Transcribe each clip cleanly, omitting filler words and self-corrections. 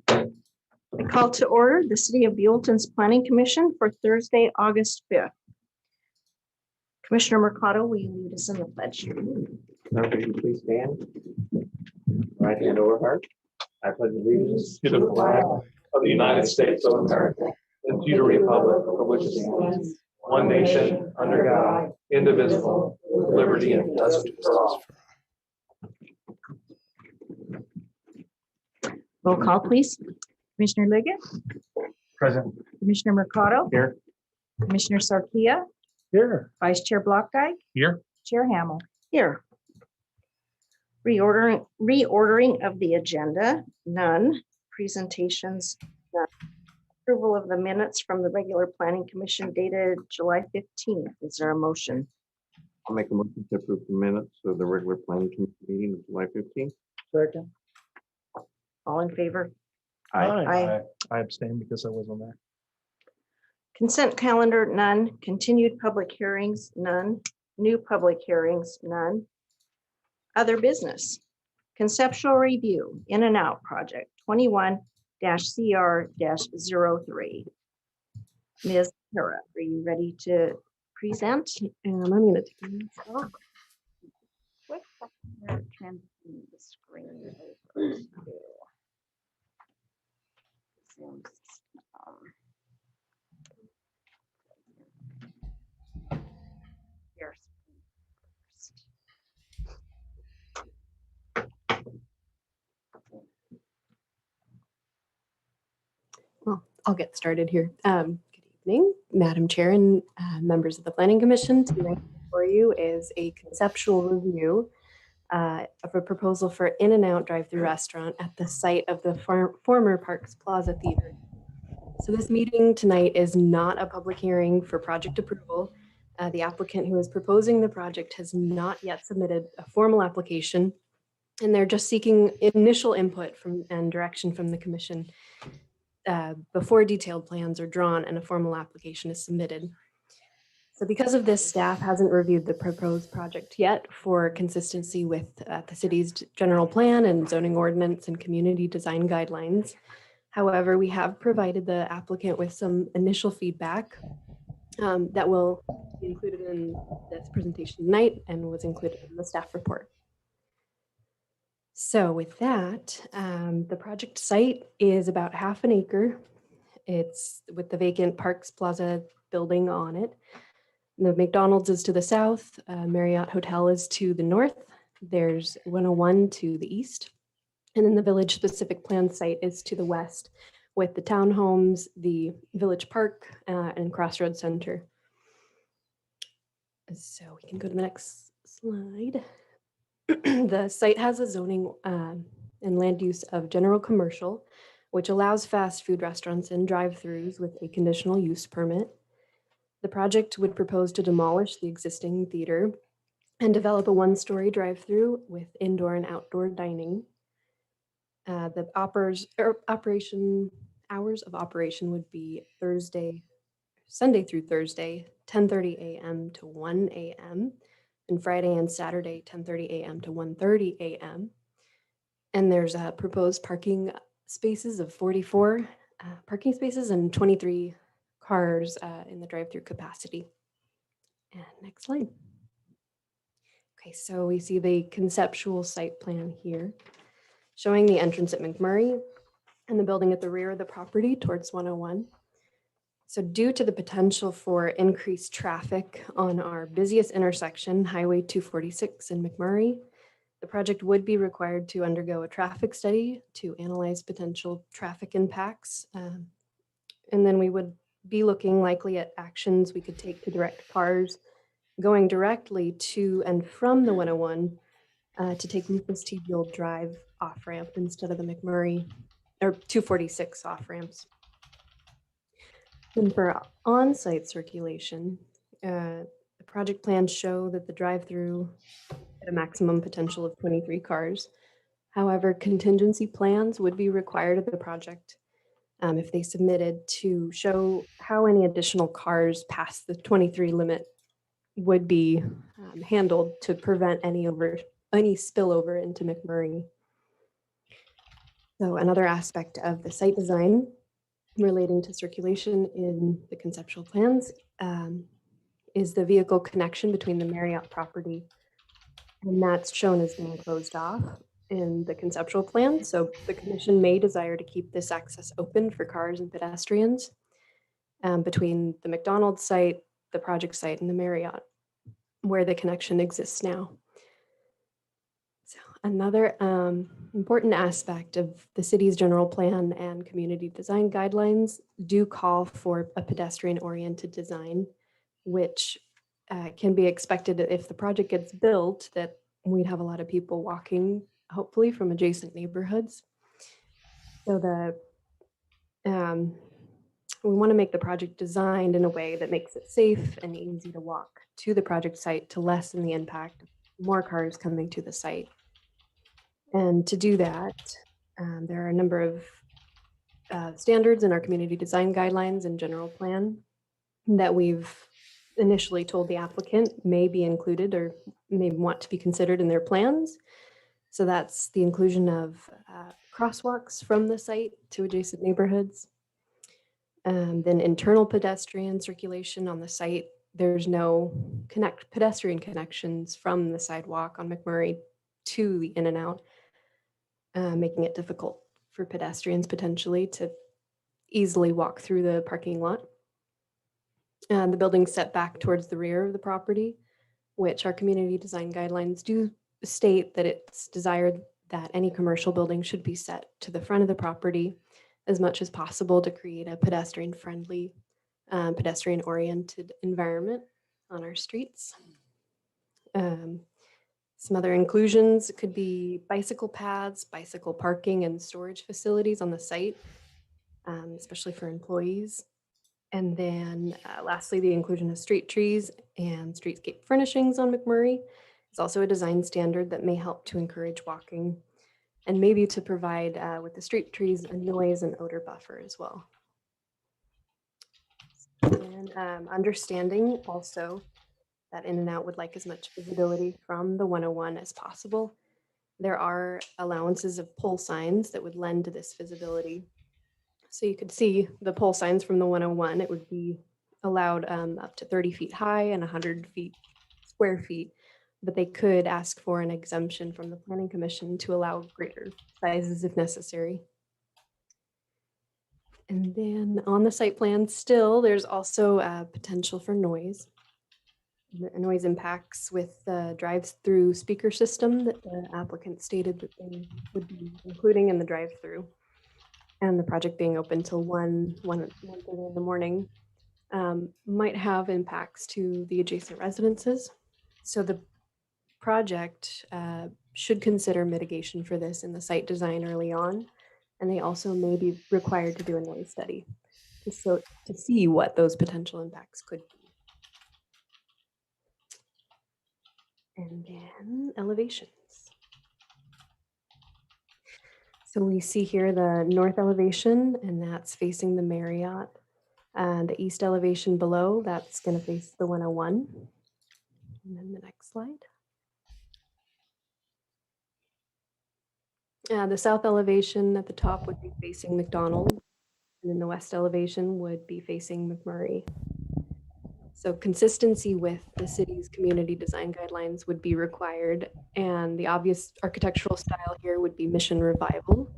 I call to order the City of Buellton's Planning Commission for Thursday, August 5th. Commissioner Mercado, will you lead us in the pledge? Everybody please stand. Right hand over heart. I pledge allegiance to the flag of the United States of America and to the republic for which it stands, one nation, under God, indivisible, with liberty and justice for all. Roll call, please. Commissioner Liggett, Present. Commissioner Mercado, Here. Commissioner Sarkia, Here. Vice Chair Blockdyke, Here. Chair Hamel. Here. Reordering of the agenda, none. Presentations, none. Approval of the minutes from the regular Planning Commission dated July 15th. Is there a motion? I'll make a motion to approve the minutes of the regular planning commission meeting of July 15th. Second. All in favor? I abstain because I wasn't there. Consent calendar, none. Continued public hearings, none. New public hearings, none. Other business. Conceptual review, in and out project 21-CR-03. Ms. Hara, are you ready to present? And I'm going to take a minute off. Quick second, transfer the screen over to Zoom system. Your screen first. Well, I'll get started here. Good evening, Madam Chair and members of the Planning Commission. Tonight for you is a conceptual review of a proposal for in-and-out drive-through restaurant at the site of the former Parks Plaza Theater. So this meeting tonight is not a public hearing for project approval. The applicant who is proposing the project has not yet submitted a formal application, and they're just seeking initial input from and direction from the commission before detailed plans are drawn and a formal application is submitted. So because of this, staff hasn't reviewed the proposed project yet for consistency with the city's general plan and zoning ordinance and community design guidelines. However, we have provided the applicant with some initial feedback that will be included in this presentation tonight and was included in the staff report. So with that, the project site is about 1/2 an acre. It's with the vacant Parks Plaza building on it. The McDonald's is to the south, Marriott Hotel is to the north, there's 101 to the east, and then the village specific plan site is to the west with the townhomes, the village park, and Crossroads Center. So we can go to the next slide. The site has a zoning and land use of general commercial, which allows fast food restaurants and drive-throughs with a conditional use permit. The project would propose to demolish the existing theater and develop a 1-story drive-through with indoor and outdoor dining. The hours of operation would be Sunday through Thursday, 10:30 a.m. to 1 a.m. and Friday and Saturday, 10:30 a.m. to 1:30 a.m. And there's proposed parking spaces of 44 parking spaces and 23 cars in the drive-through capacity. And next slide. Okay, so we see the conceptual site plan here, showing the entrance at McMurray and the building at the rear of the property towards 101. So due to the potential for increased traffic on our busiest intersection, Highway 246 in McMurray, the project would be required to undergo a traffic study to analyze potential traffic impacts. And then we would be looking likely at actions we could take to direct cars going directly to and from the 101 to take Lucas T. Buell Drive off-ramp instead of the McMurray or 246 off-ramps. And for on-site circulation, the project plans show that the drive-through at a maximum potential of 23 cars. However, contingency plans would be required of the project if they submitted to show how any additional cars past the 23 limit would be handled to prevent any spillover into McMurray. So another aspect of the site design relating to circulation in the conceptual plans is the vehicle connection between the Marriott property, and that's shown as being closed off in the conceptual plan. So the commission may desire to keep this access open for cars and pedestrians between the McDonald's site, the project site, and the Marriott, where the connection exists now. So another important aspect of the city's general plan and community design guidelines do call for a pedestrian-oriented design, which can be expected if the project gets built, that we'd have a lot of people walking, hopefully from adjacent neighborhoods. So we want to make the project designed in a way that makes it safe and easy to walk to the project site to lessen the impact of more cars coming to the site. And to do that, there are a number of standards in our community design guidelines and general plan that we've initially told the applicant may be included or may want to be considered in their plans. So that's the inclusion of crosswalks from the site to adjacent neighborhoods. Then internal pedestrian circulation on the site. There's no pedestrian connections from the sidewalk on McMurray to the in and out, making it difficult for pedestrians potentially to easily walk through the parking lot. The building's set back towards the rear of the property, which our community design guidelines do state that it's desired that any commercial building should be set to the front of the property as much as possible to create a pedestrian-friendly, pedestrian-oriented environment on our streets. Some other inclusions could be bicycle paths, bicycle parking, and storage facilities on the site, especially for employees. And then lastly, the inclusion of street trees and streetscape furnishings on McMurray is also a design standard that may help to encourage walking and maybe to provide with the street trees a noise and odor buffer as well. And understanding also that In and Out would like as much visibility from the 101 as possible. There are allowances of pole signs that would lend to this visibility. So you could see the pole signs from the 101. It would be allowed up to 30 feet high and 100 square feet, but they could ask for an exemption from the Planning Commission to allow greater sizes if necessary. And then on the site plan still, there's also potential for noise. The noise impacts with the drive-through speaker system that the applicant stated that they would be including in the drive-through, and the project being open till 1:30 in the morning might have impacts to the adjacent residences. So the project should consider mitigation for this in the site design early on, and they also may be required to do a noise study to see what those potential impacts could be. And then elevations. So we see here the north elevation, and that's facing the Marriott. The east elevation below, that's going to face the 101. And then the next slide. The south elevation at the top would be facing McDonald, and then the west elevation would be facing McMurray. So consistency with the city's community design guidelines would be required, and the obvious architectural style here would be Mission Revival,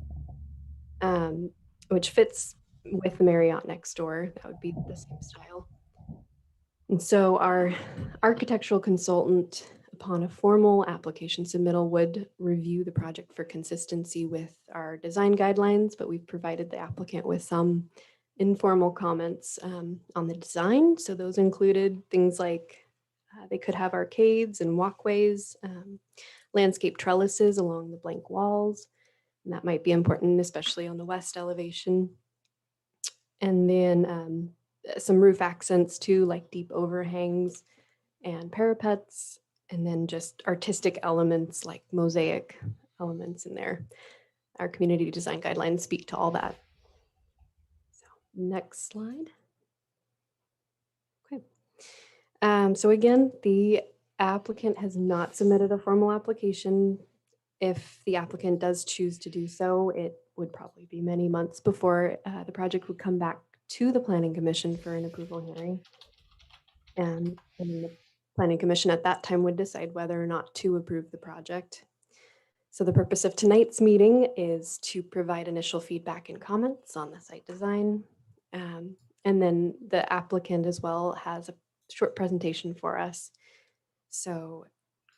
which fits with the Marriott next door. That would be the same style. And so our architectural consultant, upon a formal application submittal, would review the project for consistency with our design guidelines, but we've provided the applicant with some informal comments on the design. So those included things like they could have arcades and walkways, landscape trellises along the blank walls, and that might be important, especially on the west elevation. And then some roof accents too, like deep overhangs and parapets, and then just artistic elements like mosaic elements in there. Our community design guidelines speak to all that. So next slide. Okay. So again, the applicant has not submitted a formal application. If the applicant does choose to do so, it would probably be many months before the project would come back to the Planning Commission for an approval hearing. And the Planning Commission at that time would decide whether or not to approve the project. So the purpose of tonight's meeting is to provide initial feedback and comments on the site design. And then the applicant as well has a short presentation for us. So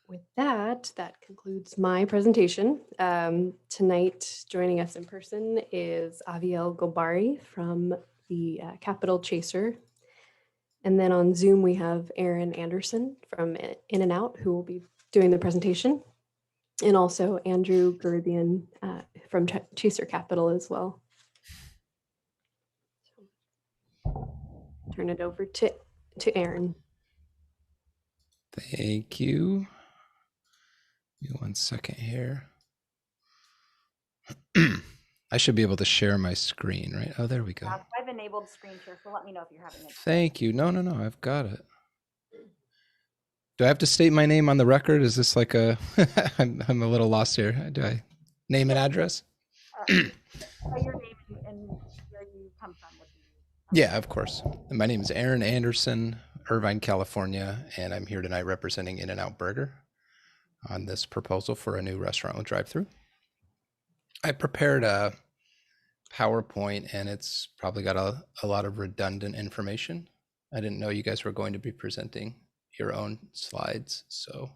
with that, that concludes my presentation. Tonight, joining us in person is Aviel Gobari from the Capital Chaser. And then on Zoom, we have Aaron Anderson from In and Out, who will be doing the presentation. And also Andrew Gerthian from Chaser Capital as well. Turn it over to Aaron. Thank you. Give me 1 second here. I should be able to share my screen, right? Oh, there we go. I've enabled screen share, so let me know if you're having it. Thank you. No, I've got it. Do I have to state my name on the record? Is this like a, I'm a little lost here. Do I name and address? Your name and where you come from would be. Yeah, of course. My name is Aaron Anderson, Irvine, California, and I'm here tonight representing In and Out Burger on this proposal for a new restaurant with drive-through. I prepared a PowerPoint and it's probably got a lot of redundant information. I didn't know you guys were going to be presenting your own slides, so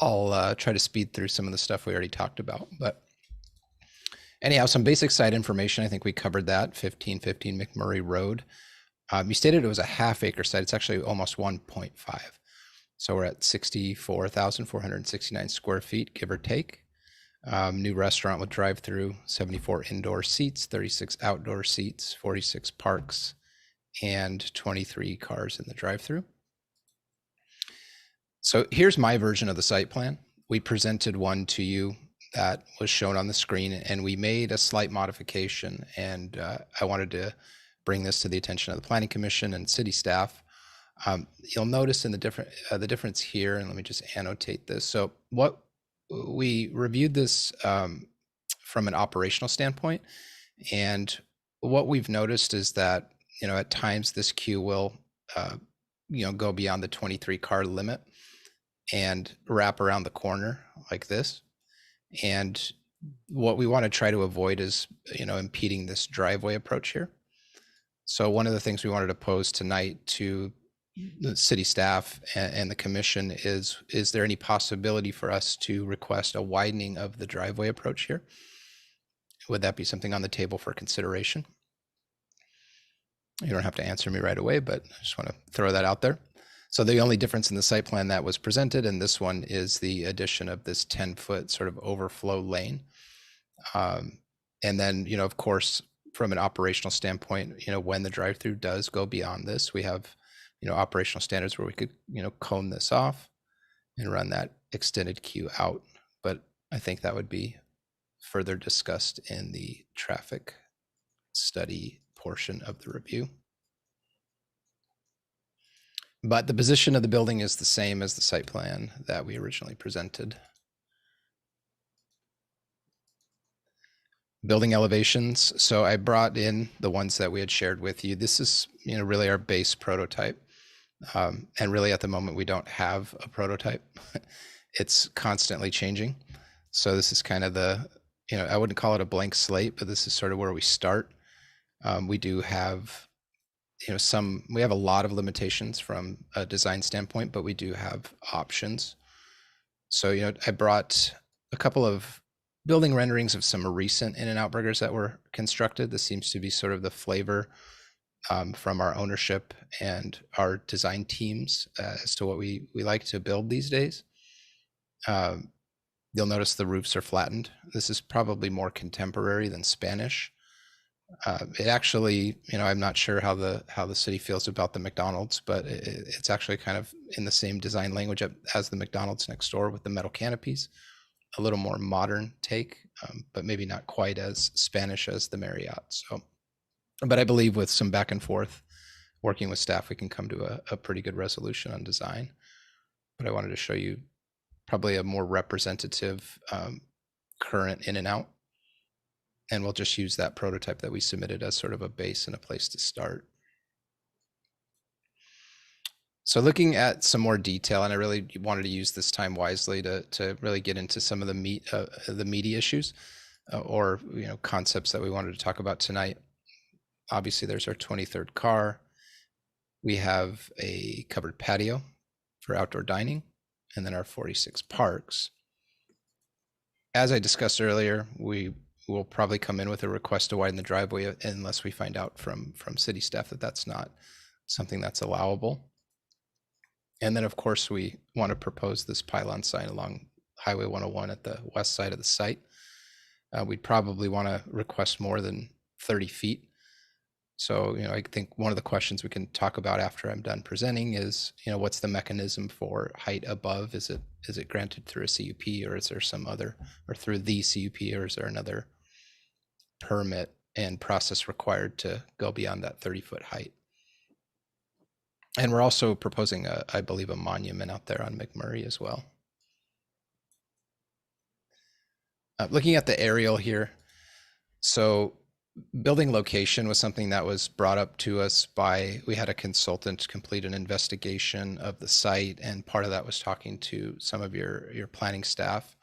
I'll try to speed through some of the stuff we already talked about. But anyhow, some basic site information. I think we covered that. 1515 McMurray Road. You stated it was a half-acre site. It's actually almost 1.5. So we're at 64,469 square feet, give or take. New restaurant with drive-through, 74 indoor seats, 36 outdoor seats, 46 parks, and 23 cars in the drive-through. So here's my version of the site plan. We presented one to you that was shown on the screen, and we made a slight modification. And I wanted to bring this to the attention of the Planning Commission and city staff. You'll notice in the difference here, and let me just annotate this. So what we reviewed this from an operational standpoint, and what we've noticed is that at times this queue will go beyond the 23 car limit and wrap around the corner like this. And what we want to try to avoid is impeding this driveway approach here. So one of the things we wanted to pose tonight to the city staff and the commission is there any possibility for us to request a widening of the driveway approach here? Would that be something on the table for consideration? You don't have to answer me right away, but I just want to throw that out there. So the only difference in the site plan that was presented and this one is the addition of this 10-foot sort of overflow lane. And then, of course, from an operational standpoint, when the drive-through does go beyond this, we have operational standards where we could, cone this off and run that extended queue out. But I think that would be further discussed in the traffic study portion of the review. But the position of the building is the same as the site plan that we originally presented. Building elevations. So I brought in the ones that we had shared with you. This is, really our base prototype. And really at the moment, we don't have a prototype. It's constantly changing. So this is kind of the, I wouldn't call it a blank slate, but this is sort of where we start. We do have, we have a lot of limitations from a design standpoint, but we do have options. So, I brought a couple of building renderings of some recent In-N-Out burgers that were constructed. This seems to be sort of the flavor from our ownership and our design teams as to what we like to build these days. You'll notice the roofs are flattened. This is probably more contemporary than Spanish. It actually, I'm not sure how the city feels about the McDonald's, but it's actually kind of in the same design language as the McDonald's next door with the metal canopies. A little more modern take, but maybe not quite as Spanish as the Marriott. So, but I believe with some back and forth, working with staff, we can come to a pretty good resolution on design. But I wanted to show you probably a more representative current In-N-Out. And we'll just use that prototype that we submitted as sort of a base and a place to start. So looking at some more detail, and I really wanted to use this time wisely to really get into some of the meaty issues or concepts that we wanted to talk about tonight. Obviously, there's our 23rd car. We have a covered patio for outdoor dining, and then our 46 parks. As I discussed earlier, we will probably come in with a request to widen the driveway unless we find out from city staff that that's not something that's allowable. And then, of course, we want to propose this pylon sign along Highway 101 at the west side of the site. We'd probably want to request more than 30 feet. So, I think one of the questions we can talk about after I'm done presenting is, what's the mechanism for height above? Is it granted through a CUP, or is there some other, or through the CUP, or is there another permit and process required to go beyond that 30-foot height? And we're also proposing, I believe, a monument out there on McMurray as well. Looking at the aerial here, so building location was something that was brought up to us we had a consultant complete an investigation of the site, and part of that was talking to some of your planning staff.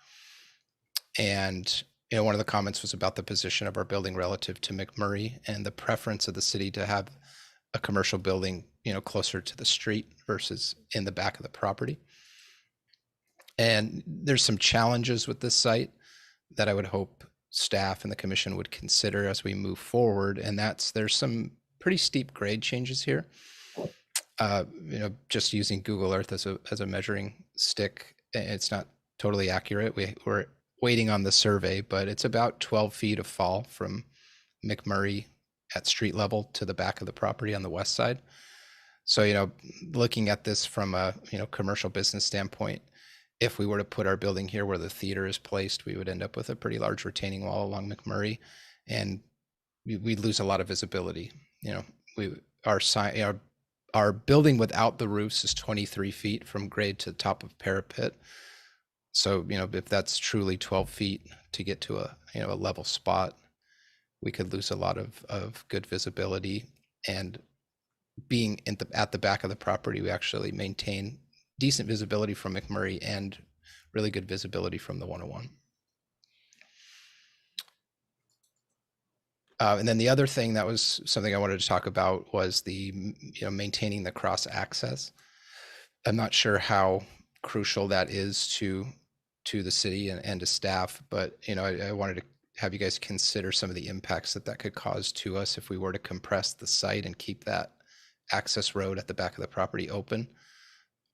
And one of the comments was about the position of our building relative to McMurray and the preference of the city to have a commercial building closer to the street versus in the back of the property. And there's some challenges with this site that I would hope staff and the commission would consider as we move forward. And there's some pretty steep grade changes here. Just using Google Earth as a measuring stick, it's not totally accurate. We're waiting on the survey, but it's about 12 feet of fall from McMurray at street level to the back of the property on the west side. So, looking at this from a, commercial business standpoint, if we were to put our building here where the theater is placed, we would end up with a pretty large retaining wall along McMurray, and we'd lose a lot of visibility. Our building without the roofs is 23 feet from grade to top of parapet. So, if that's truly 12 feet to get to a level spot, we could lose a lot of good visibility. And being at the back of the property, we actually maintain decent visibility from McMurray and really good visibility from the 101. And then the other thing that was something I wanted to talk about was the maintaining the cross access. I'm not sure how crucial that is to the city and to staff, but I wanted to have you guys consider some of the impacts that could cause to us if we were to compress the site and keep that access road at the back of the property open.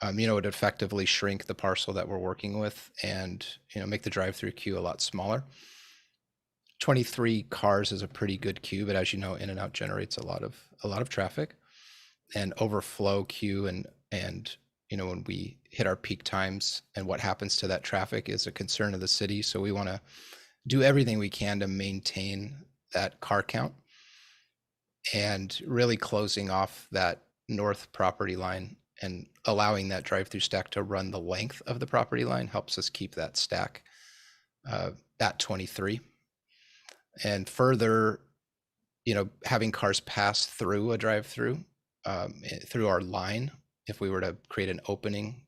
It would effectively shrink the parcel that we're working with and make the drive-through queue a lot smaller. 23 cars is a pretty good queue, but as you know, In-N-Out generates a lot of traffic, and overflow queue and when we hit our peak times and what happens to that traffic is a concern of the city. So we want to do everything we can to maintain that car count, and really closing off that north property line and allowing that drive-through stack to run the length of the property line helps us keep that stack at 23. And further, having cars pass through a drive-through through our line, if we were to create an opening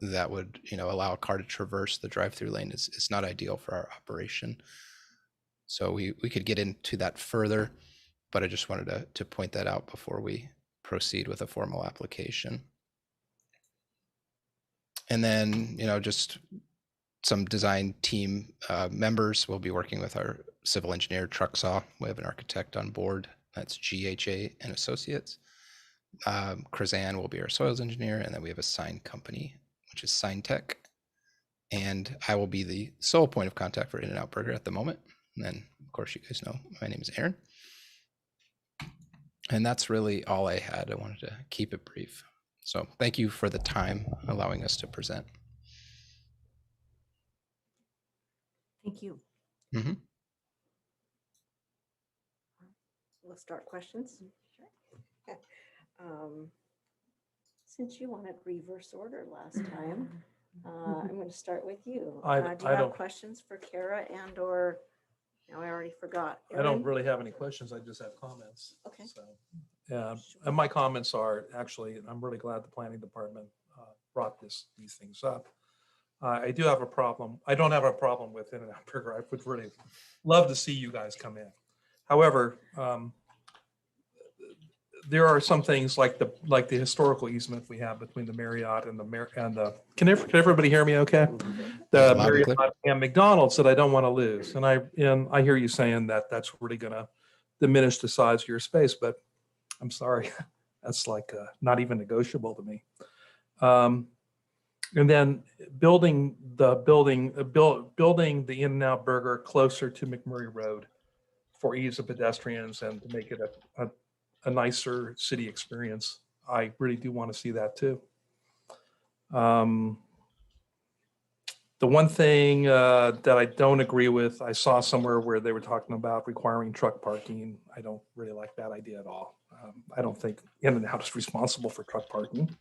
that would allow a car to traverse the drive-through lane, is not ideal for our operation. So we could get into that further, but I just wanted to point that out before we proceed with a formal application. And then, just some design team members will be working with our civil engineer, Trucksaw. We have an architect on board. That's GHA and Associates. Krazan will be our soils engineer. And then we have a sign company, which is Sign Tech. And I will be the sole point of contact for In-N-Out Burger at the moment. And then, of course, you guys know my name is Aaron. And that's really all I had. I wanted to keep it brief. So thank you for the time allowing us to present. Thank you. Mm-hmm. We'll start questions. Since you wanted reverse order last time, I'm going to start with you. I Do you have don't- questions for Kara and or Now I already forgot. I don't Aaron? really have any questions. I just have comments. Okay. So, yeah, and my comments are actually, I'm really glad the planning department brought these things up. I do have a problem. I don't have a problem with In-N-Out Burger. I would really love to see you guys come in. However, there are some things like the historical easement we have between the Marriott and can everybody hear me okay? The Loud and Marriott clear. and McDonald's that I don't want to lose. And I hear you saying that that's really going to diminish the size of your space, but I'm sorry, that's like not even negotiable to me. And then building the In-N-Out Burger closer to McMurray Road for ease of pedestrians and to make it a nicer city experience. I really do want to see that too. The one thing that I don't agree with, I saw somewhere where they were talking about requiring truck parking. I don't really like that idea at all. I don't think In-N-Out is responsible for truck parking.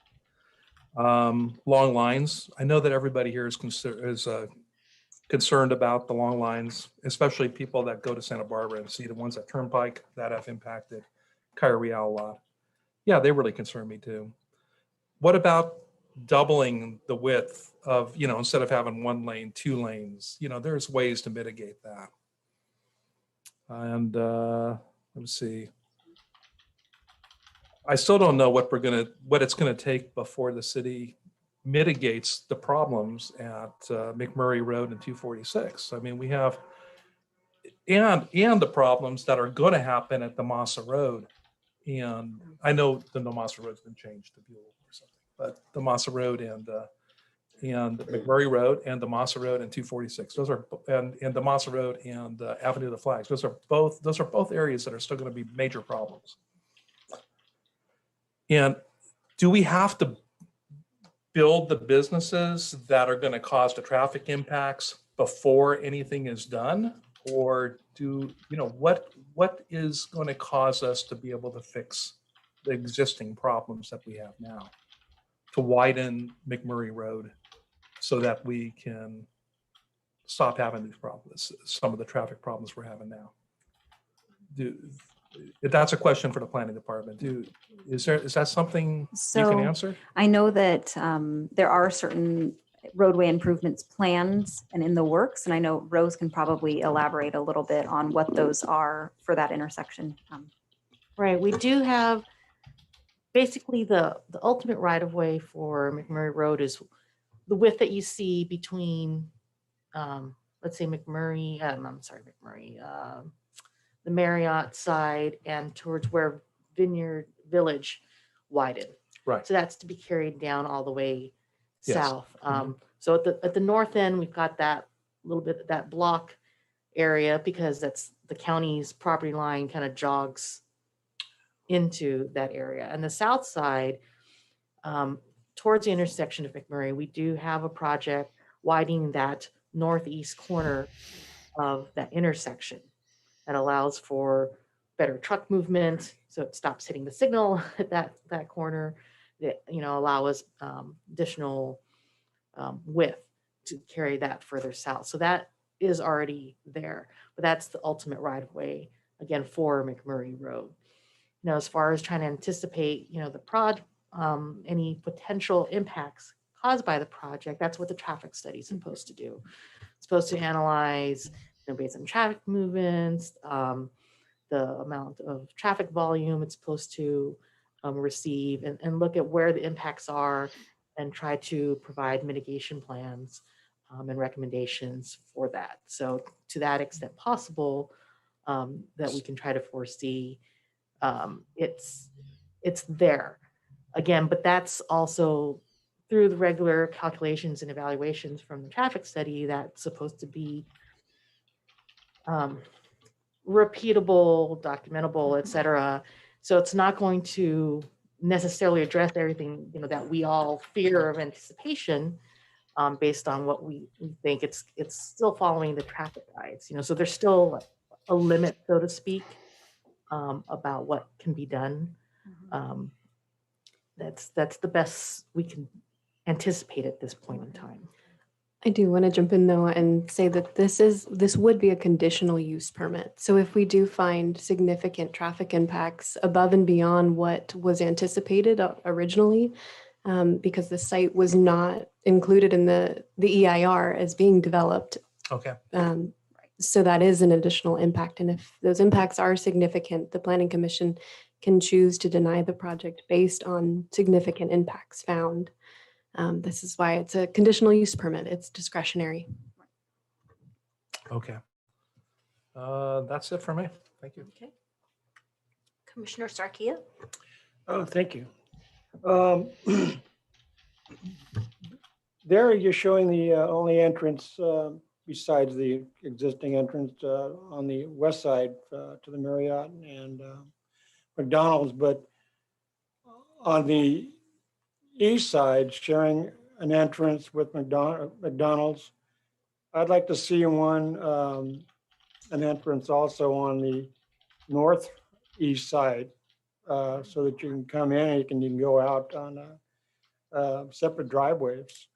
Long lines. I know that everybody here is concerned about the long lines, especially people that go to Santa Barbara and see the ones at Turnpike that have impacted Kyrie a lot. Yeah, they really concern me too. What about doubling the width of, instead of having 1 lane, 2 lanes? There's ways to mitigate that. And let's see. I still don't know what it's gonna take before the city mitigates the problems at McMurray Road and 246. I mean, we have and the problems that are going to happen at the Massa Road. And I know the Massa Road's been changed to Buell or something, but the Massa Road and McMurray Road and the Massa Road and 246. Those are and the Massa Road and Avenue of the Flags. Those are both areas that are still going to be major problems. And do we have to build the businesses that are going to cause the traffic impacts before anything is done? Or what is going to cause us to be able to fix the existing problems that we have now, to widen McMurray Road so that we can stop having these problems, some of the traffic problems we're having now? That's a question for the planning department. Is that something you can answer? I know that there are certain roadway improvements plans and in the works, and I know Rose can probably elaborate a little bit on what those are for that intersection. Right, we do have basically the ultimate right of way for McMurray Road is the width that you see between, let's say McMurray, the Marriott side and towards where Vineyard Village widened. Right. So that's to be carried down all the way Yes. south. So at the north end, we've got that little bit, that block area, because that's the county's property line kind of jogs into that area. And the south side, towards the intersection of McMurray, we do have a project widening that northeast corner of that intersection that allows for better truck movement, so it stops hitting the signal at that corner, that allow us additional width to carry that further south. So that is already there, but that's the ultimate right of way, again, for McMurray Road. Now, as far as trying to anticipate, any potential impacts caused by the project, that's what the traffic study is supposed to do. It's supposed to analyze, based on traffic movements, the amount of traffic volume it's supposed to receive, and look at where the impacts are and try to provide mitigation plans and recommendations for that. So to that extent possible, that we can try to foresee, it's there. Again, but that's also through the regular calculations and evaluations from the traffic study that's supposed to be repeatable, documentable, et cetera. So it's not going to necessarily address everything that we all fear of anticipation, based on what we think. It's still following the traffic guides, so there's still a limit, so to speak, about what can be done. That's the best we can anticipate at this point in time. I do want to jump in though and say that this would be a conditional use permit. So if we do find significant traffic impacts above and beyond what was anticipated originally, because the site was not included in the EIR as being developed, Okay. so that is an additional impact. And if those impacts are significant, the Planning Commission can choose to deny the project based on significant impacts found. This is why it's a conditional use permit. It's discretionary. Okay. That's it for me. Thank you. Okay. Commissioner Sarkia? Oh, thank you. There you're showing the only entrance besides the existing entrance on the west side to the Marriott and McDonald's, but on the east side, sharing an entrance with McDonald's. I'd like to see one, an entrance also on the northeast side, so that you can come in and you can go out on separate driveways.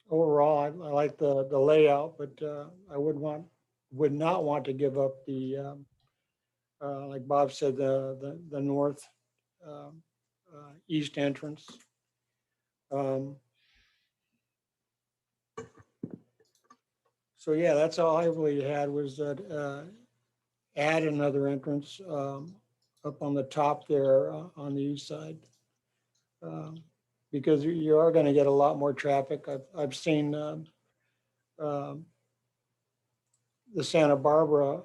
Overall, I like the layout, but I would not want to give up the, like Bob said, the north east entrance. So yeah, that's all I really had was that add another entrance up on the top there on the east side. Because you are going to get a lot more traffic. I've seen the Santa Barbara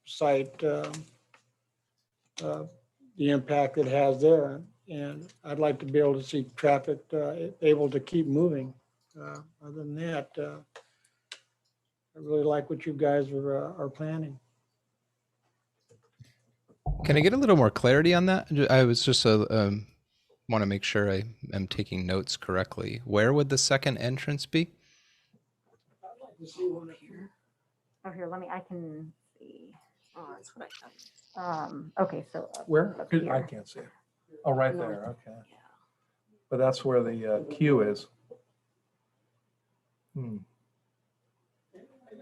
site, the impact it has there. And I'd like to be able to see traffic able to keep moving. Other than that, I really like what you guys are planning. Can I get a little more clarity on that? I was just want to make sure I am taking notes correctly. Where would the second entrance be? I'd like to see one here. Oh, here, I can see. Oh, that's what I thought. Okay, so. Where? up I here. can't see it. Oh, right there. Okay. But that's where the queue is.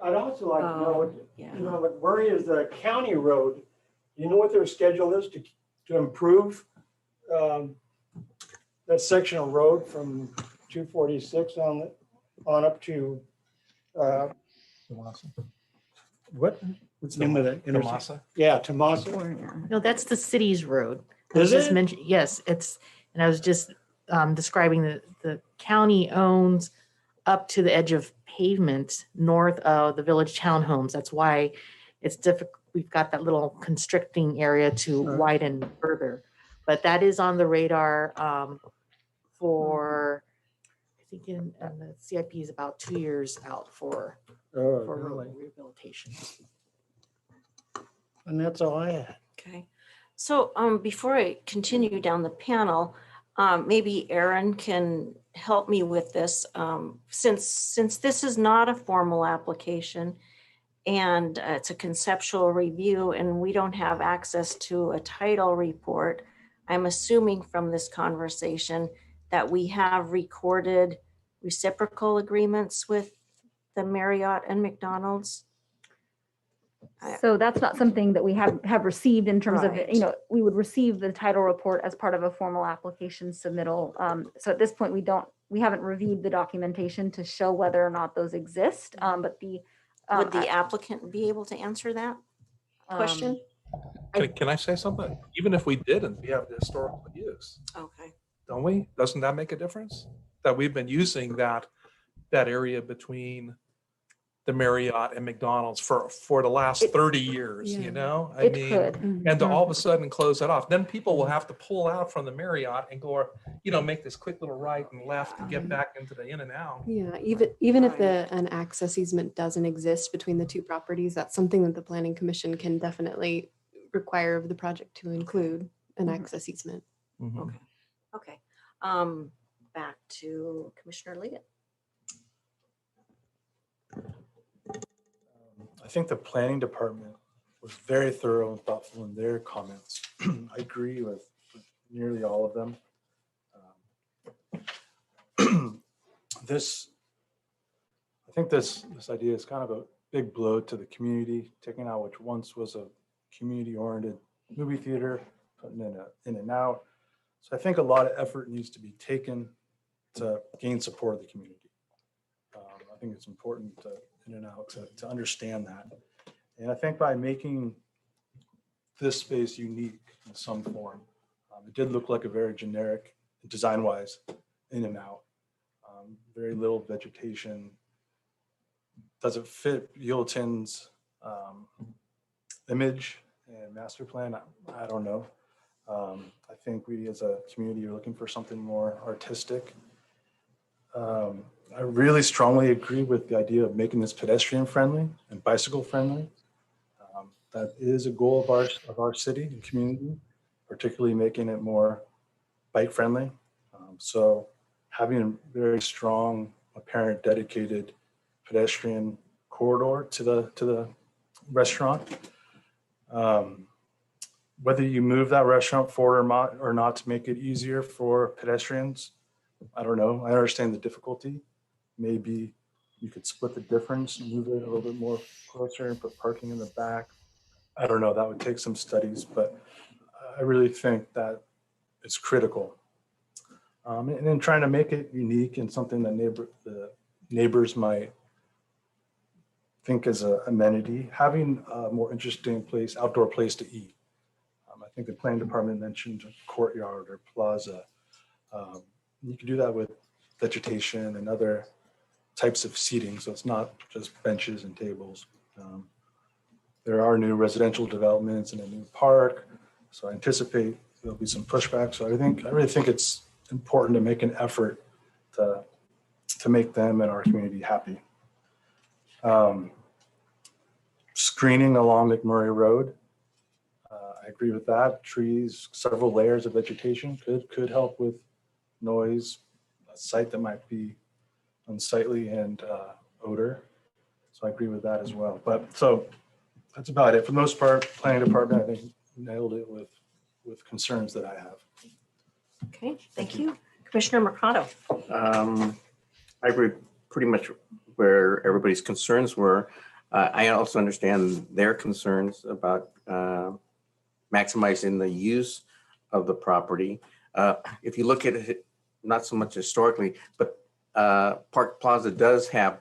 I'd also like to know, Yeah. you know, like, where is the county road? You know what their schedule is to improve that section of road from 246 on up to Tomasa. what's the name of that intersection? Tomasa. Yeah, Tomasa. No, that's the city's road. I Is was just it? mentioning, yes, and I was just describing the county owns up to the edge of pavement north of the village townhomes. That's why it's difficult. We've got that little constricting area to widen further. But that is on the radar for, I think the CIP is about 2 years out for road Really? rehabilitation. And that's all I had. Okay. So before I continue down the panel, maybe Aaron can help me with this. Since this is not a formal application and it's a conceptual review and we don't have access to a title report, I'm assuming from this conversation that we have recorded reciprocal agreements with the Marriott and McDonald's. So that's not something that we have received in terms of, Right. you know, we would receive the title report as part of a formal application submittal. So at this point, we haven't reviewed the documentation to show whether or not those exist. But Would the applicant be able to answer that question? Can I say something? Even if we didn't, we have the historical use, Okay. don't we? Doesn't that make a difference? That we've been using that area between the Marriott and McDonald's for the last 30 years, Yeah. you know? I It mean, could. and to all of a sudden close that off, then people will have to pull out from the Marriott and go, you know, make this quick little right and left to get back into the in and out. Yeah, even if an access easement doesn't exist between the two properties, that's something that the Planning Commission can definitely require of the project to include an access easement. Mhm. Okay. Back to Commissioner Liggett. I think the planning department was very thorough and thoughtful in their comments. I agree with nearly all of them. this, I think this idea is kind of a big blow to the community, taking out which once was a community-oriented movie theater, putting in and out. So I think a lot of effort needs to be taken to gain support of the community. I think it's important to in and out to understand that. And I think by making this space unique in some form, it did look like a very generic, design-wise, in and out. Very little vegetation. Does it fit Buellton's image and master plan? I don't know. I think we as a community are looking for something more artistic. I really strongly agree with the idea of making this pedestrian friendly and bicycle friendly. That is a goal of our city and community, particularly making it more bike friendly. So having a very strong, apparent, dedicated pedestrian corridor to the restaurant. Whether you move that restaurant forward or not to make it easier for pedestrians, I don't know. I understand the difficulty. Maybe you could split the difference, move it a little bit more closer and put parking in the back. I don't know. That would take some studies, but I really think that it's critical. And then trying to make it unique and something that the neighbors might think is an amenity, having a more interesting outdoor place to eat. I think the planning department mentioned a courtyard or plaza. You can do that with vegetation and other types of seating, so it's not just benches and tables. There are new residential developments and a new park, so I anticipate there'll be some pushback. So I really think it's important to make an effort to make them and our community happy. Screening along McMurray Road, I agree with that. Trees, several layers of vegetation could help with noise, a site that might be unsightly, and odor. So I agree with that as well. But so that's about it. For the most part, planning department, I think, nailed it with concerns that I have. Okay, thank you. Commissioner Mercado. I agree pretty much where everybody's concerns were. I also understand their concerns about maximizing the use of the property. If you look at it, not so much historically, but Park Plaza does have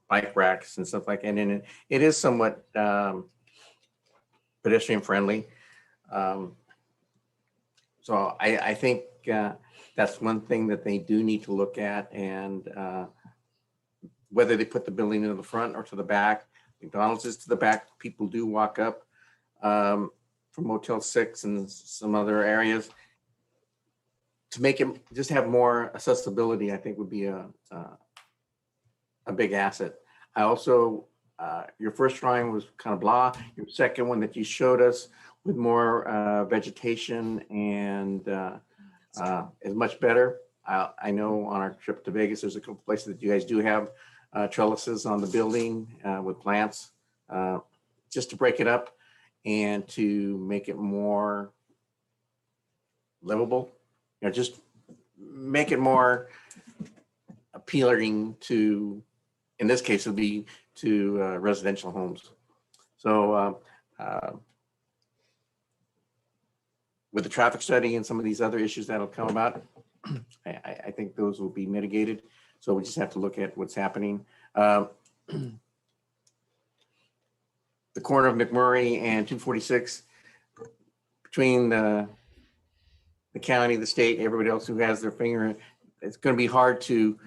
bike racks and stuff like that, and it is somewhat pedestrian friendly. So I think that's one thing that they do need to look at, and whether they put the building in the front or to the back. McDonald's is to the back. People do walk up from Motel 6 and some other areas. To make it just have more accessibility, I think would be a big asset. I also, your first drawing was kind of blah. Your second one that you showed us with more vegetation and is much better. I know on our trip to Vegas, there's a couple places that you guys do have trellises on the building with plants, just to break it up and to make it more livable. You know, just make it more appealing to, in this case, it would be to residential homes. So with the traffic study and some of these other issues that'll come about, I think those will be mitigated. So we just have to look at what's happening. The corner of McMurray and 246, between the county, the state, everybody else who has their finger, it's going to be hard to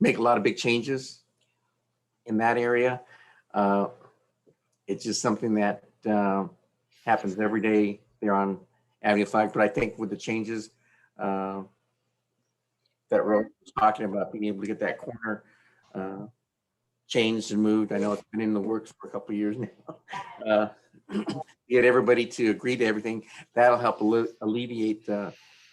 make a lot of big changes in that area. It's just something that happens every day there on Avenue Flag. But I think with the changes that Rose was talking about, being able to get that corner changed and moved. I know it's been in the works for a couple of years now. Get everybody to agree to everything. That'll help alleviate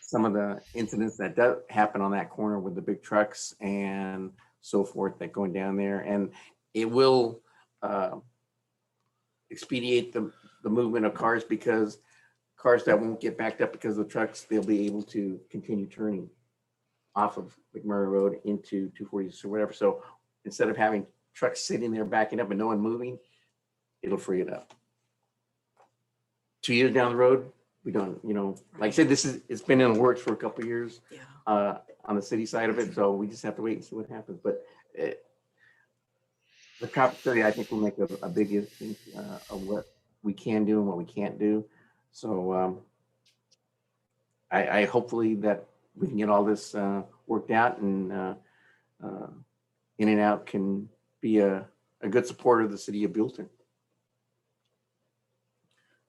some of the incidents that do happen on that corner with the big trucks and so forth that going down there. And it will expedite the movement of cars, because cars that won't get backed up because of the trucks, they'll be able to continue turning. off of McMurray Road into 240 or whatever. So instead of having trucks sitting there backing up and no one moving, it'll free it up. 2 years down the road, we don't, like I said, it's been in the works for a couple of years on the city side of it. So we just have to wait and see what happens. But the traffic study, I think, will make a big difference of what we can do and what we can't do. So I hopefully that we can get all this worked out, and In-N-Out can be a good supporter of the city of Buellton.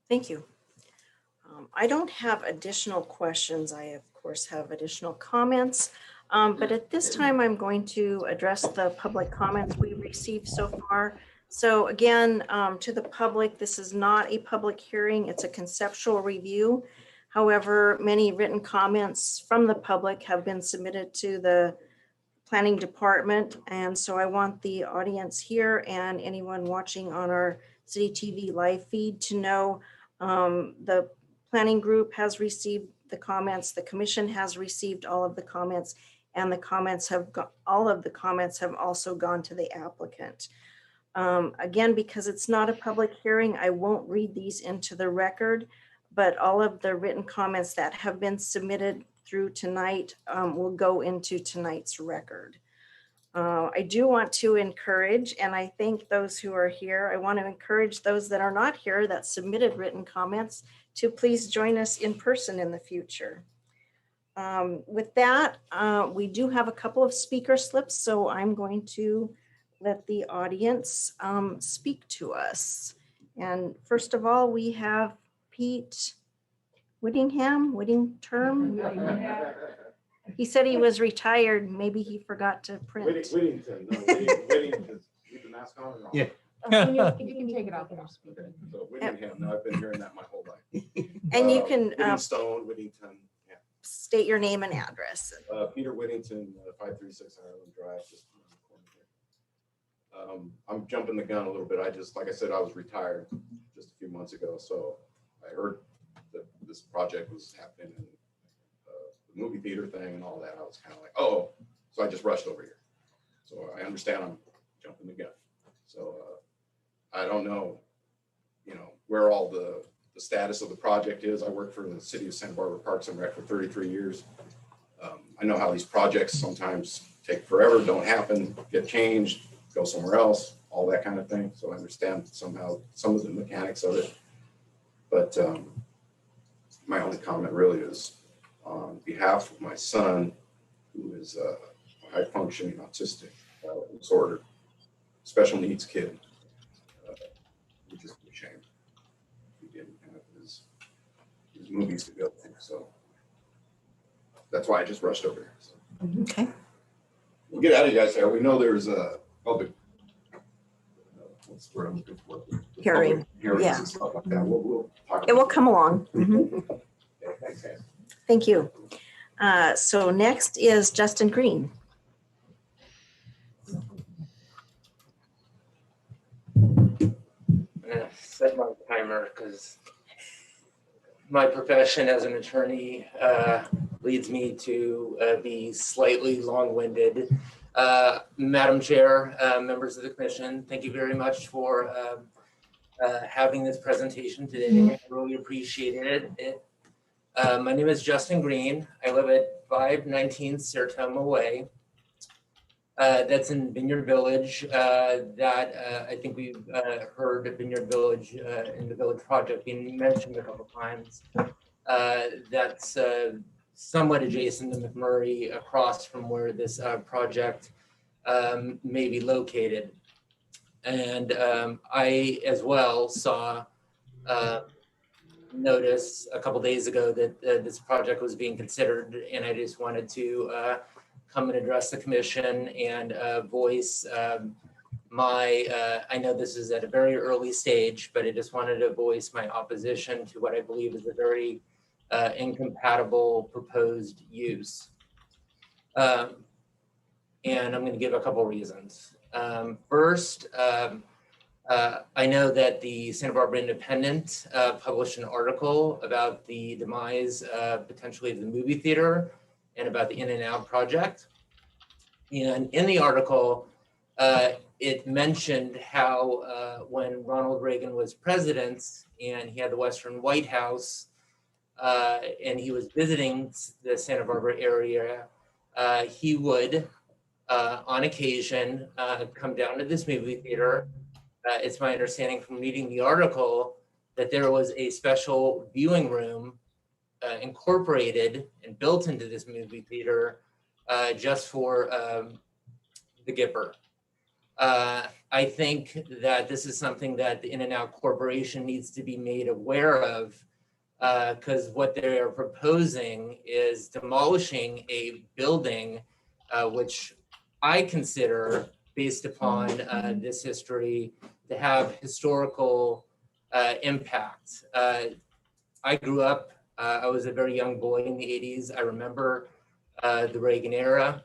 Thank you. I don't have additional questions. I, of course, have additional comments. But at this time, I'm going to address the public comments we've received so far. So again, to the public, this is not a public hearing. It's a conceptual review. However, many written comments from the public have been submitted to the planning department. And so I want the audience here and anyone watching on our City TV live feed to know the planning group has received the comments, the commission has received all of the comments, and all of the comments have also gone to the applicant. Again, because it's not a public hearing, I won't read these into the record, but all of the written comments that have been submitted through tonight will go into tonight's record. I do want to encourage, and I thank those who are here. I want to encourage those that are not here that submitted written comments to please join us in person in the future. With that, we do have a couple of speaker slips, so I'm going to let the audience speak to us. And first of all, we have Pete Whittingham. He said he was retired. Maybe he forgot to print. Whittington. No, Whittington. Keep the mask on and off. Yeah. You can take it off when you're speaking. So Whittingham. No, I've been hearing that my whole life. And you can Whittingstone, Whittington. Yeah. state your name and address. Peter Whittington, 536 Ireland Drive. Just around the corner here. I'm jumping the gun a little bit. Like I said, I was retired just a few months ago. So I heard that this project was happening in the movie theater thing and all that. I was kind of like, oh, so I just rushed over here. So I understand I'm jumping the gun. So I don't know, where all the status of the project is. I worked for the city of Santa Barbara Parks and Rec for 33 years. I know how these projects sometimes take forever, don't happen, get changed, go somewhere else, all that kind of thing. So I understand somehow some of the mechanics of it. But my only comment really is on behalf of my son, who is a high-functioning autistic disorder, special needs kid. We just be ashamed he didn't have his movies to go to. So that's why I just rushed over here. So. Okay. We'll get out of you guys there. We know there's a public what's the word I'm looking for? Hearing. Hearings Yeah. and stuff like that. We'll talk. It will come along. Okay, thanks, guys. Thank you. So next is Justin Green. I'm gonna set my timer because my profession as an attorney leads me to be slightly long-winded. Madam Chair, members of the commission, thank you very much for having this presentation today. I really appreciated it. My name is Justin Green. I live at 519 Sartoma Way. That's in Vineyard Village. I think we've heard of Vineyard Village in the Village Project being mentioned a couple times. That's somewhat adjacent to McMurray, across from where this project may be located. And I as well saw notice a couple days ago that this project was being considered, and I just wanted to come and address the commission and voice I know this is at a very early stage, but I just wanted to voice my opposition to what I believe is a very incompatible proposed use. And I'm going to give a couple reasons. First, I know that the Santa Barbara Independent published an article about the demise potentially of the movie theater and about the In and Out project. And in the article, it mentioned how when Ronald Reagan was president and he had the Western White House, and he was visiting the Santa Barbara area, he would, on occasion, come down to this movie theater. It's my understanding from reading the article that there was a special viewing room incorporated and built into this movie theater just for the Gipper. I think that this is something that the In and Out Corporation needs to be made aware of, because what they are proposing is demolishing a building which I consider, based upon this history, to have historical impact. I grew up, I was a very young boy in the 80s. I remember the Reagan era.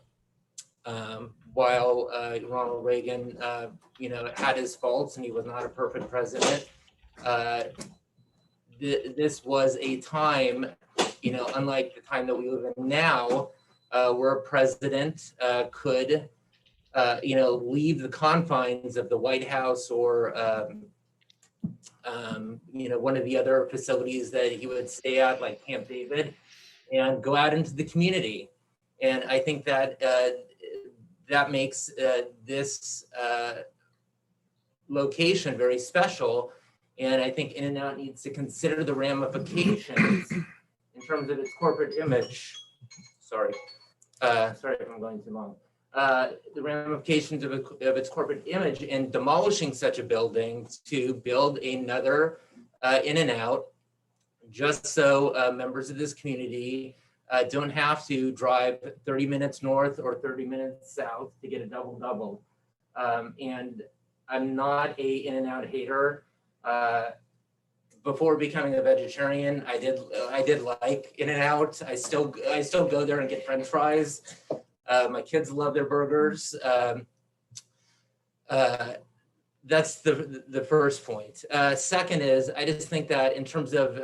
While Ronald Reagan, had his faults and he was not a perfect president, this was a time, unlike the time that we live in now, where a president could, leave the confines of the White House or, one of the other facilities that he would stay at, like Camp David, and go out into the community. And I think that that makes this location very special. And I think In and Out needs to consider the ramifications in terms of its corporate image. Sorry if I'm going too long. The ramifications of its corporate image in demolishing such a building to build another In and Out, just so members of this community don't have to drive 30 minutes north or 30 minutes south to get a double-double. And I'm not a In and Out hater. Before becoming a vegetarian, I did like In and Out. I still go there and get French fries. My kids love their burgers. That's the first point. Second is, I just think that in terms of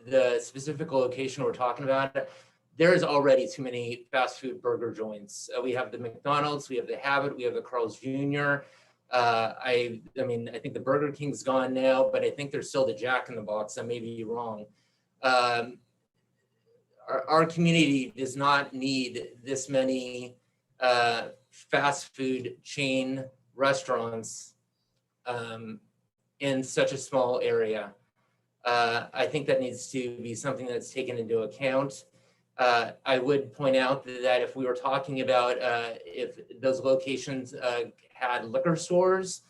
the specific location we're talking about, there is already too many fast food burger joints. We have the McDonald's, we have the Habit, we have the Carl's Jr. I think the Burger King's gone now, but I think there's still the Jack in the Box. I may be wrong. Our community does not need this many fast food chain restaurants in such a small area. I think that needs to be something that's taken into account. I would point out that if we were talking about if those locations had liquor stores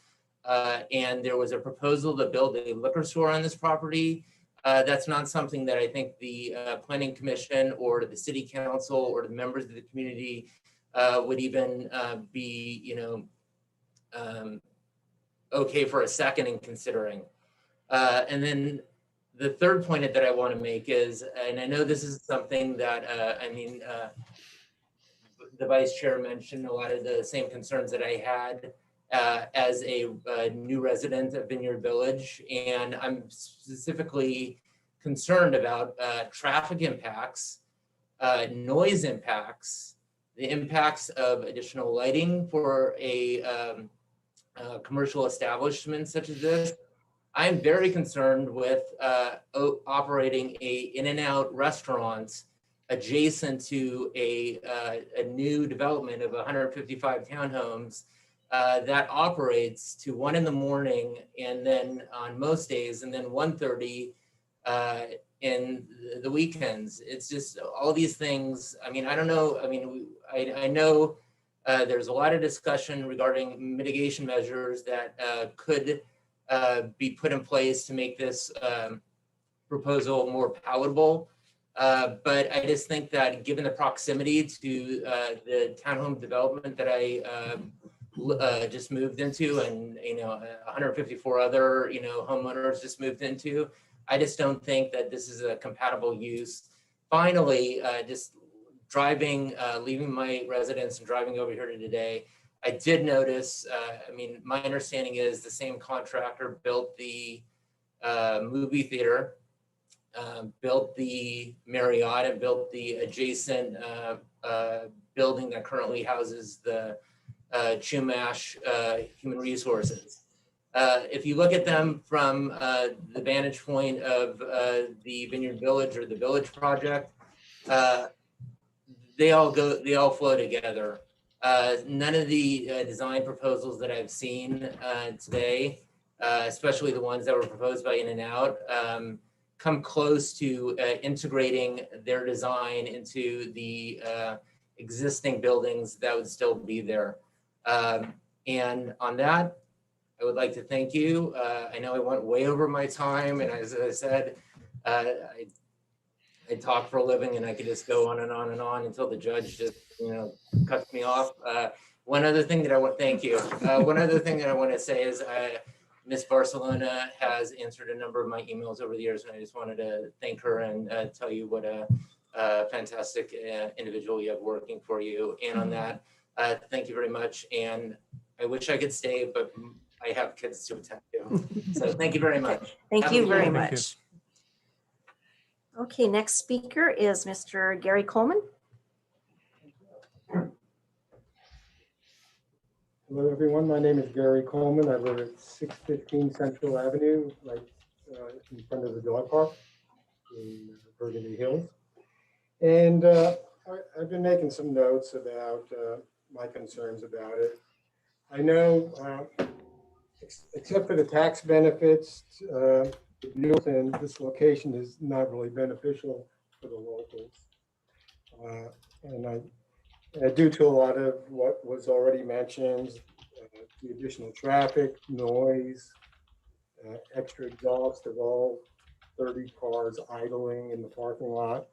and there was a proposal to build a liquor store on this property, that's not something that I think the Planning Commission or the City Council or the members of the community would even be, okay for a second in considering. And then the third point that I want to make is, and I know this is something that, the Vice Chair mentioned a lot of the same concerns that I had as a new resident of Vineyard Village, and I'm specifically concerned about traffic impacts, noise impacts, the impacts of additional lighting for a commercial establishment such as this. I'm very concerned with operating a In-N-Out restaurant adjacent to a new development of 155 townhomes that operates to 1 a.m. and then on most days, and then 1:30 in the weekends. It's just all these things. I mean, I don't know. I mean, I know there's a lot of discussion regarding mitigation measures that could be put in place to make this proposal more palatable. But I just think that given the proximity to the townhome development that I just moved into, and 154 other homeowners just moved into, I just don't think that this is a compatible use. Finally, just driving, leaving my residence and driving over here today, I did notice, my understanding is the same contractor built the movie theater built the Marriott and built the adjacent building that currently houses the Chumash Human Resources. If you look at them from the vantage point of the Vineyard Village or the Village Project, they all flow together. None of the design proposals that I've seen today, especially the ones that were proposed by In-N-Out, come close to integrating their design into the existing buildings that would still be there. And on that, I would like to thank you. I know I went way over my time, and as I said, I talk for a living, and I could just go on and on and on until the judge just, cuts me off. One other thing that I want, thank you. One other thing that I want to say is Ms. Barcelona has answered a number of my emails over the years, and I just wanted to thank her and tell you what a fantastic individual you have working for you. And on that, thank you very much. And I wish I could stay, but I have kids to attend to. So thank you very much. Thank Have a you good very day. much. Okay, next speaker is Mr. Gary Coleman. Hello, everyone. My name is Gary Coleman. I live at 615 Central Avenue, right in front of the dog park in Burgundy Hills. And I've been making some notes about my concerns about it. I know, except for the tax benefits, Buellton, this location is not really beneficial for the locals. And due to a lot of what was already mentioned, the additional traffic, noise, extra exhaust of all 30 cars idling in the parking lot.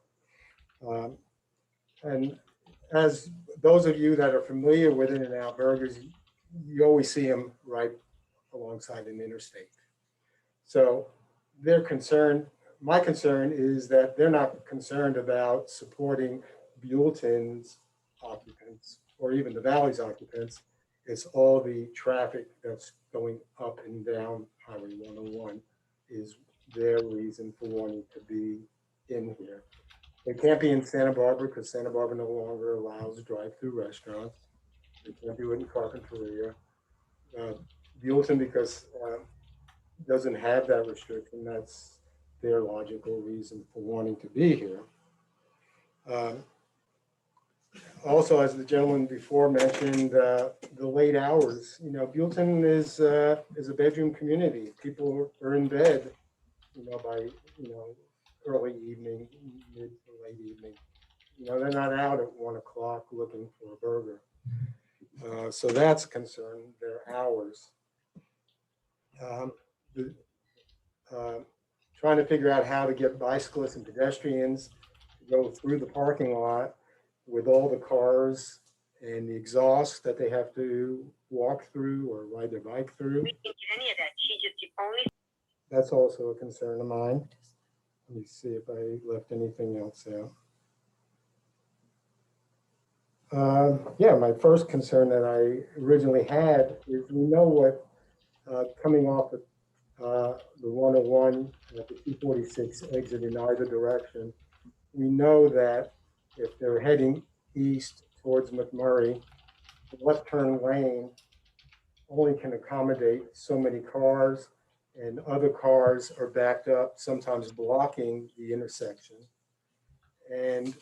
And as those of you that are familiar with In-N-Out Burgers, you always see them right alongside an interstate. So their concern, my concern is that they're not concerned about supporting Buellton's occupants or even the Valley's occupants. It's all the traffic that's going up and down Highway 101 is their reason for wanting to be in here. They can't be in Santa Barbara because Santa Barbara no longer allows drive-through restaurants. They can't do it in Carpinteria. Buellton, because doesn't have that restriction, that's their logical reason for wanting to be here. Also, as the gentleman before mentioned, the late hours. Buellton is a bedroom community. People are in bed, by early evening, mid to late evening. They're not out at 1 o'clock looking for a burger. So that's a concern. Their hours. Trying to figure out how to get bicyclists and pedestrians to go through the parking lot with all the cars and the exhaust that they have to walk through or ride their bike through. That's also a concern of mine. Let me see if I left anything else out. Yeah, my first concern that I originally had is we know what coming off of the 101 at the 246 exit in either direction, we know that if they're heading east towards McMurray, the left turn lane only can accommodate so many cars, and other cars are backed up, sometimes blocking the intersection. And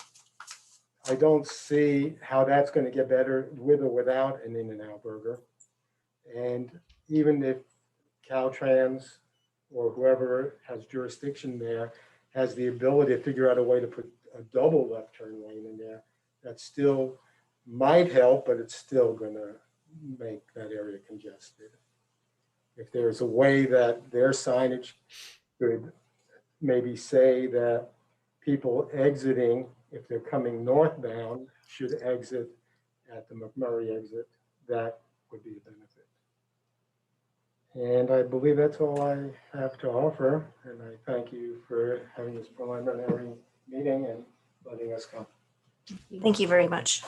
I don't see how that's going to get better with or without an In-N-Out Burger. And even if Caltrans or whoever has jurisdiction there has the ability to figure out a way to put a double left turn lane in there, that still might help, but it's still going to make that area congested. If there's a way that their signage could maybe say that people exiting, if they're coming northbound, should exit at the McMurray exit, that would be a benefit. And I believe that's all I have to offer. And I thank you for having this preliminary meeting and letting us come. Thank you very much.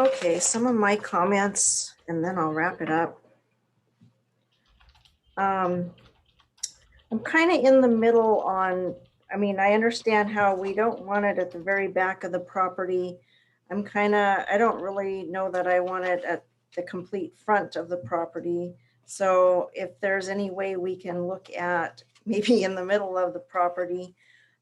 Okay, some of my comments, and then I'll wrap it up. I'm kind of in the middle on, I mean, I understand how we don't want it at the very back of the property. I don't really know that I want it at the complete front of the property. So if there's any way we can look at maybe in the middle of the property,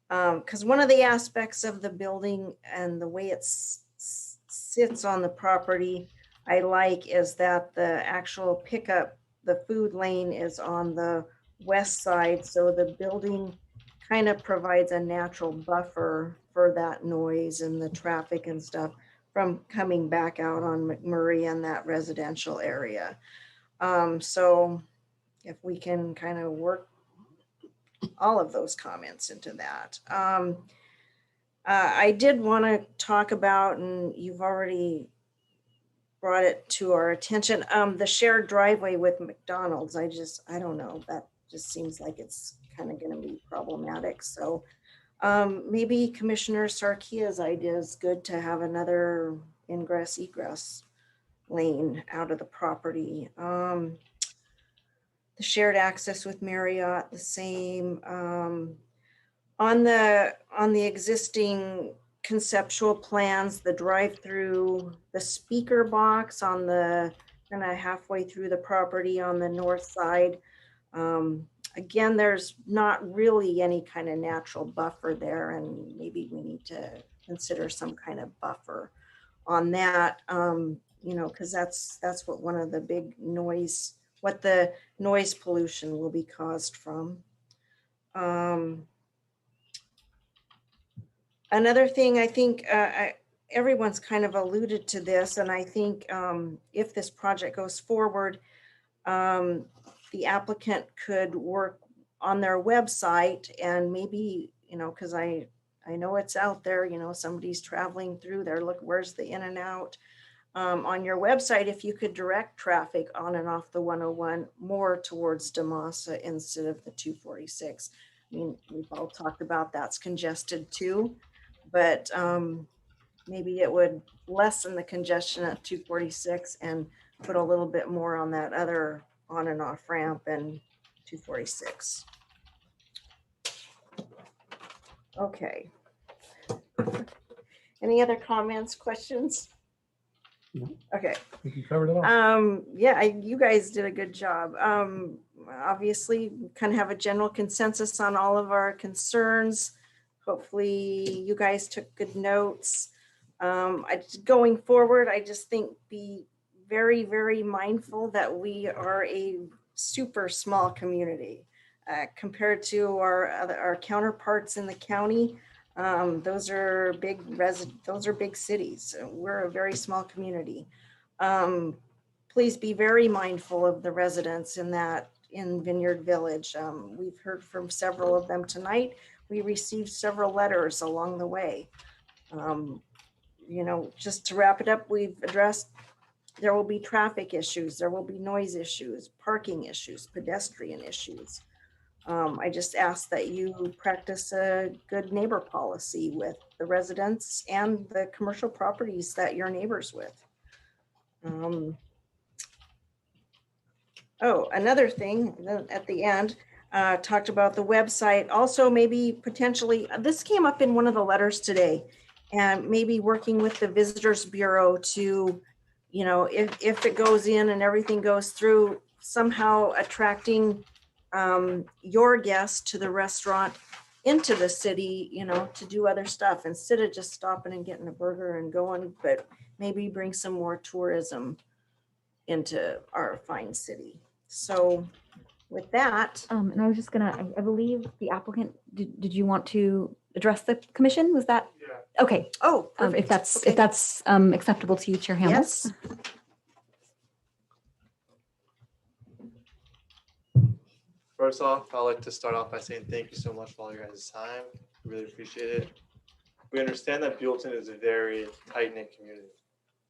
because one of the aspects of the building and the way it sits on the property, I like is that the actual pickup, the food lane is on the west side. So the building kind of provides a natural buffer for that noise and the traffic and stuff from coming back out on McMurray and that residential area. So if we can kind of work all of those comments into that. I did want to talk about, and you've already brought it to our attention, the shared driveway with McDonald's. I don't know, that just seems like it's kind of going to be problematic. So maybe Commissioner Sarkia's idea is good, to have another ingress egress lane out of the property. The shared access with Marriott, the same. On the existing conceptual plans, the drive-through, the speaker box on the kind of halfway through the property on the north side. Again, there's not really any kind of natural buffer there, and maybe we need to consider some kind of buffer on that, you know, because that's what one of the big noise, what the noise pollution will be caused from. Another thing, I think everyone's kind of alluded to this, and I think if this project goes forward, the applicant could work on their website and maybe, you know, because I know it's out there, you know, somebody's traveling through there, look, where's the in and out? On your website, if you could direct traffic on and off the 101 more towards DeMassa instead of the 246. I mean, we've all talked about that's congested too, but maybe it would lessen the congestion at 246 and put a little bit more on that other on and off ramp and 246. Okay. Any other comments, questions? Okay. I think you covered it all. Yeah, you guys did a good job. Obviously, we kind of have a general consensus on all of our concerns. Hopefully you guys took good notes. Going forward, I just think be very, very mindful that we are a super small community compared to our counterparts in the county. Those are big cities. We're a very small community. Please be very mindful of the residents in Vineyard Village. We've heard from several of them tonight. We received several letters along the way. You know, just to wrap it up, we've addressed, there will be traffic issues, there will be noise issues, parking issues, pedestrian issues. I just ask that you practice a good neighbor policy with the residents and the commercial properties that you're neighbors with. Oh, another thing at the end, talked about the website. Also, maybe potentially, this came up in one of the letters today, and maybe working with the Visitors Bureau to, you know, if it goes in and everything goes through, somehow attracting your guests to the restaurant into the city, you know, to do other stuff instead of just stopping and getting a burger and going, but maybe bring some more tourism into our fine city. So with that. And I was just gonna, I believe the applicant, did you want to address the commission? Was that? Yeah. Okay. Oh, if that's acceptable to you, Chair Hamel. Yes. First off, I'd like to start off by saying thank you so much for all your guys' time. We really appreciate it. We understand that Buellton is a very tight-knit community,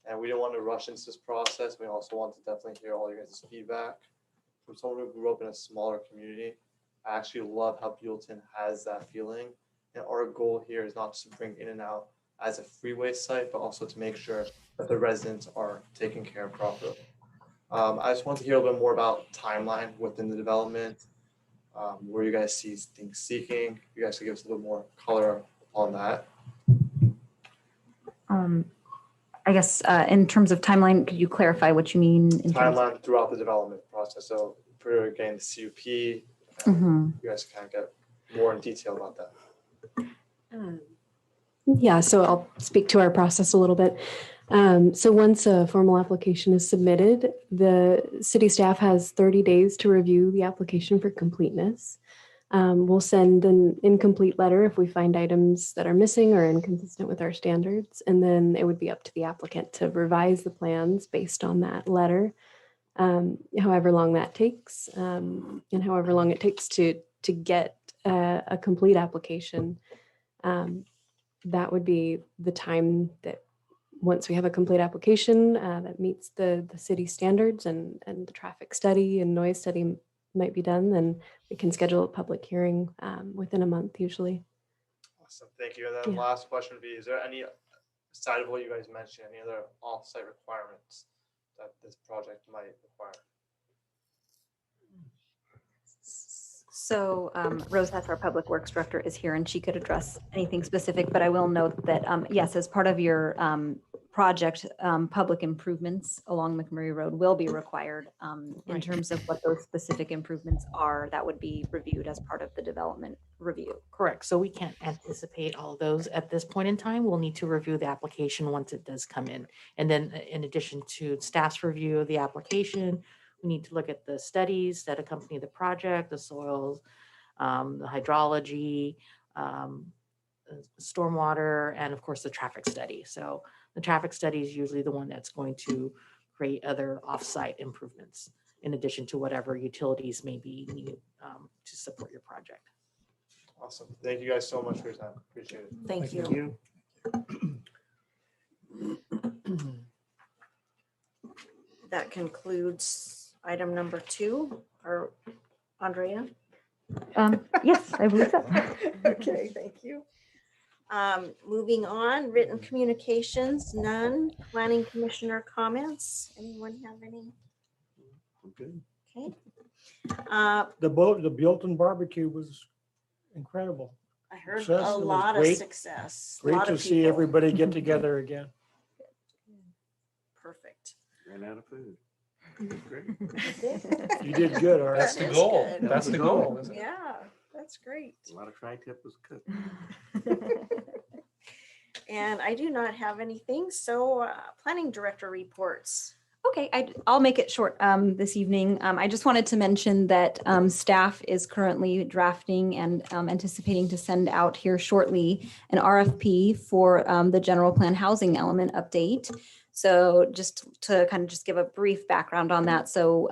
and we don't want to rush into this process. We also want to definitely hear all your guys' feedback. From someone who grew up in a smaller community, I actually love how Buellton has that feeling. And our goal here is not just to bring in and out as a freeway site, but also to make sure that the residents are taken care of properly. I just want to hear a little bit more about timeline within the development. where you guys see things seeking. You guys could give us a little more color on that. I guess in terms of timeline, could you clarify what you mean? In terms of, Timeline throughout the development process. So for getting the CUP, Mhm. you guys can kind of get more in detail about that. Yeah, so I'll speak to our process a little bit. So once a formal application is submitted, the city staff has 30 days to review the application for completeness. We'll send an incomplete letter if we find items that are missing or inconsistent with our standards, and then it would be up to the applicant to revise the plans based on that letter, however long that takes, and however long it takes to get a complete application. That would be the time that once we have a complete application that meets the city standards and the traffic study and noise study might be done, then we can schedule a public hearing within a month usually. Awesome, thank you. And then Yeah. last question would be, is there any, aside of what you guys mentioned, any other off-site requirements that this project might require? So Rose Hess, our Public Works Director, is here and she could address anything specific, but I will note that, yes, as part of your project, public improvements along McMurray Road will be required. In Right. terms of what those specific improvements are, that would be reviewed as part of the development review. Correct. So we can't anticipate all of those at this point in time. We'll need to review the application once it does come in. And then in addition to staff's review of the application, we need to look at the studies that accompany the project, the soils, the hydrology, stormwater, and of course the traffic study. So the traffic study is usually the one that's going to create other off-site improvements in addition to whatever utilities may be needed to support your project. Awesome, thank you guys so much for your time, appreciate it. Thank you. That concludes item number 2, or Andrea? Yes, I believe so. Okay, thank you. Moving on, written communications, none. Planning commissioner comments. Anyone have any? Good. Okay. The Buellton barbecue was incredible. I heard Success. a It was lot of great. success. Great Lot to of see people. everybody get together again. Perfect. Ran out of food. Great. You did good, all right. That's the That is goal. good. That's the goal, isn't it? Yeah, that's great. A lot of tri-tip was cooked. And I do not have anything, so planning director reports. Okay, I'll make it short this evening. I just wanted to mention that staff is currently drafting and anticipating to send out here shortly an RFP for the general plan housing element update. So just to kind of just give a brief background on that. So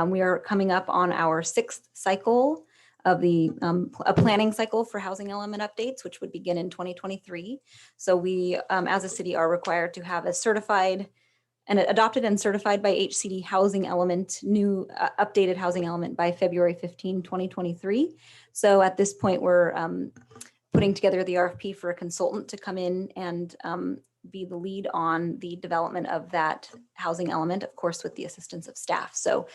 we are coming up on our 6th cycle of the a planning cycle for housing element updates, which would begin in 2023. So we, as a city, are required to have a certified and adopted and certified by HCD housing element, new updated housing element by February 15, 2023. So at this point, we're putting together the RFP for a consultant to come in and be the lead on the development of that housing element, of course, with the assistance of staff. So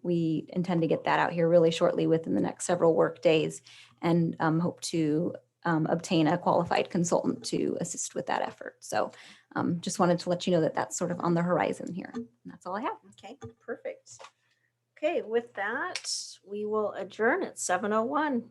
we intend to get that out here really shortly within the next several work days and hope to obtain a qualified consultant to assist with that effort. So just wanted to let you know that that's sort of on the horizon here. And that's all I have. Okay, perfect. Okay, with that, we will adjourn at 7:01.